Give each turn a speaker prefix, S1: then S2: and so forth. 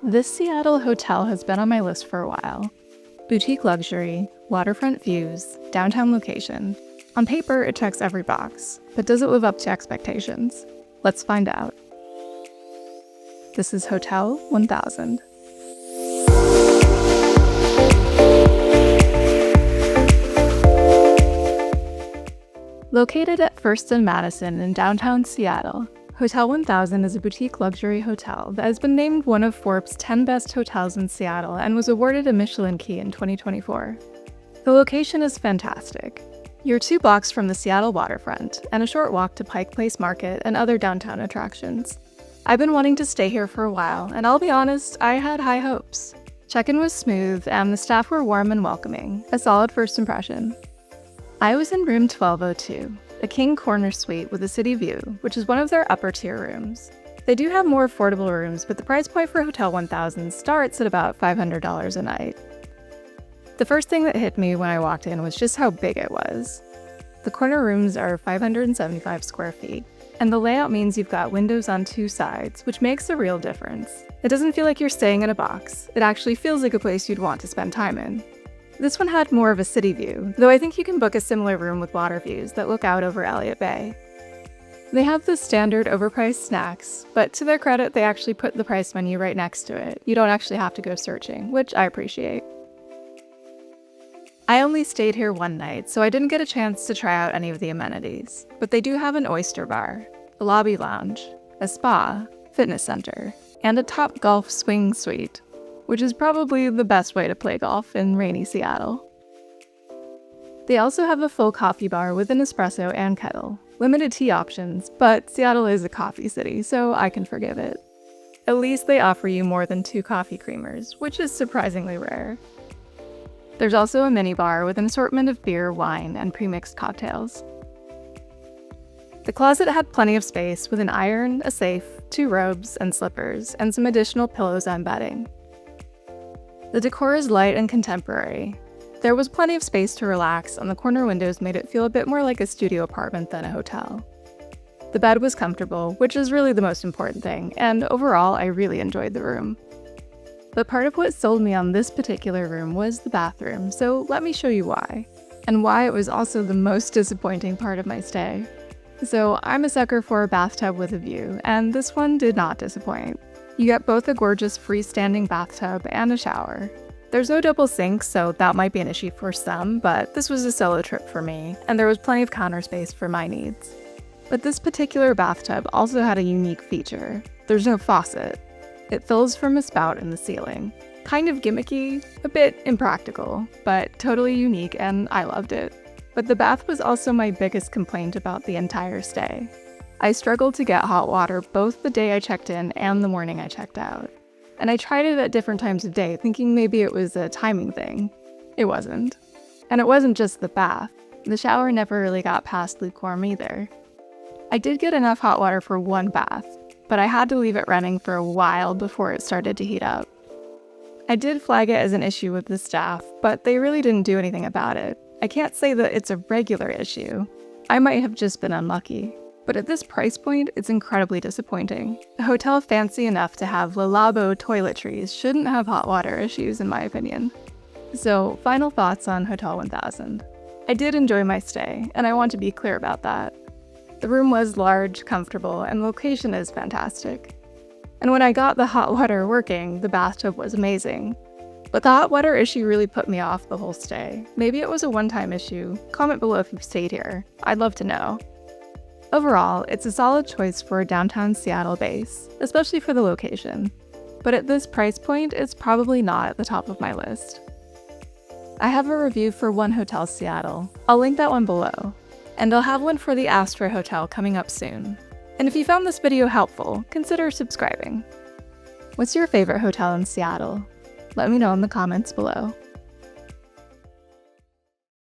S1: This Seattle hotel has been on my list for a while. Boutique luxury, waterfront views, downtown location. On paper, it checks every box, but does it live up to expectations? Let's find out. This is Hotel 1000. Located at First and Madison in downtown Seattle, Hotel 1000 is a boutique luxury hotel that has been named one of Forbes' 10 best hotels in Seattle and was awarded a Michelin Key in 2024. The location is fantastic. You're 2 blocks from the Seattle waterfront and a short walk to Pike Place Market and other downtown attractions. I've been wanting to stay here for a while, and I'll be honest, I had high hopes. Check-in was smooth, and the staff were warm and welcoming, a solid first impression. I was in room 1202, a king corner suite with a city view, which is one of their upper-tier rooms. They do have more affordable rooms, but the price point for Hotel 1000 starts at about $500 a night. The first thing that hit me when I walked in was just how big it was. The corner rooms are 575 square feet, and the layout means you've got windows on 2 sides, which makes a real difference. It doesn't feel like you're staying in a box. It actually feels like a place you'd want to spend time in. This one had more of a city view, though I think you can book a similar room with water views that look out over Elliott Bay. They have the standard overpriced snacks, but to their credit, they actually put the price menu right next to it. You don't actually have to go searching, which I appreciate. I only stayed here one night, so I didn't get a chance to try out any of the amenities, but they do have an oyster bar, a lobby lounge, a spa, fitness center, and a Topgolf swing suite, which is probably the best way to play golf in rainy Seattle. They also have a full coffee bar with an espresso and kettle, limited tea options, but Seattle is a coffee city, so I can forgive it. At least they offer you more than 2 coffee creamers, which is surprisingly rare. There's also a mini bar with an assortment of beer, wine, and pre-mixed cocktails. The closet had plenty of space with an iron, a safe, 2 robes and slippers, and some additional pillows and bedding. The decor is light and contemporary. There was plenty of space to relax, and the corner windows made it feel a bit more like a studio apartment than a hotel. The bed was comfortable, which is really the most important thing, and overall, I really enjoyed the room. But part of what sold me on this particular room was the bathroom, so let me show you why, and why it was also the most disappointing part of my stay. So I'm a sucker for a bathtub with a view, and this one did not disappoint. You get both a gorgeous freestanding bathtub and a shower. There's no double sink, so that might be an issue for some, but this was a solo trip for me, and there was plenty of counter space for my needs. But this particular bathtub also had a unique feature. There's no faucet. It fills from a spout in the ceiling. Kind of gimmicky, a bit impractical, but totally unique, and I loved it. But the bath was also my biggest complaint about the entire stay. I struggled to get hot water both the day I checked in and the morning I checked out. And I tried it at different times of day, thinking maybe it was a timing thing. It wasn't. And it wasn't just the bath. The shower never really got past lukewarm either. I did get enough hot water for 1 bath, but I had to leave it running for a while before it started to heat up. I did flag it as an issue with the staff, but they really didn't do anything about it. I can't say that it's a regular issue. I might have just been unlucky. But at this price point, it's incredibly disappointing. A hotel fancy enough to have Labo toiletries shouldn't have hot water issues, in my opinion. So, final thoughts on Hotel 1000. I did enjoy my stay, and I want to be clear about that. The room was large, comfortable, and the location is fantastic. And when I got the hot water working, the bathtub was amazing. But the hot water issue really put me off the whole stay. Maybe it was a one-time issue. Comment below if you've stayed here. I'd love to know. Overall, it's a solid choice for a downtown Seattle base, especially for the location. But at this price point, it's probably not at the top of my list. I have a review for 1 Hotel Seattle. I'll link that one below. And I'll have one for the Astra Hotel coming up soon. And if you found this video helpful, consider subscribing. What's your favorite hotel in Seattle? Let me know in the comments below.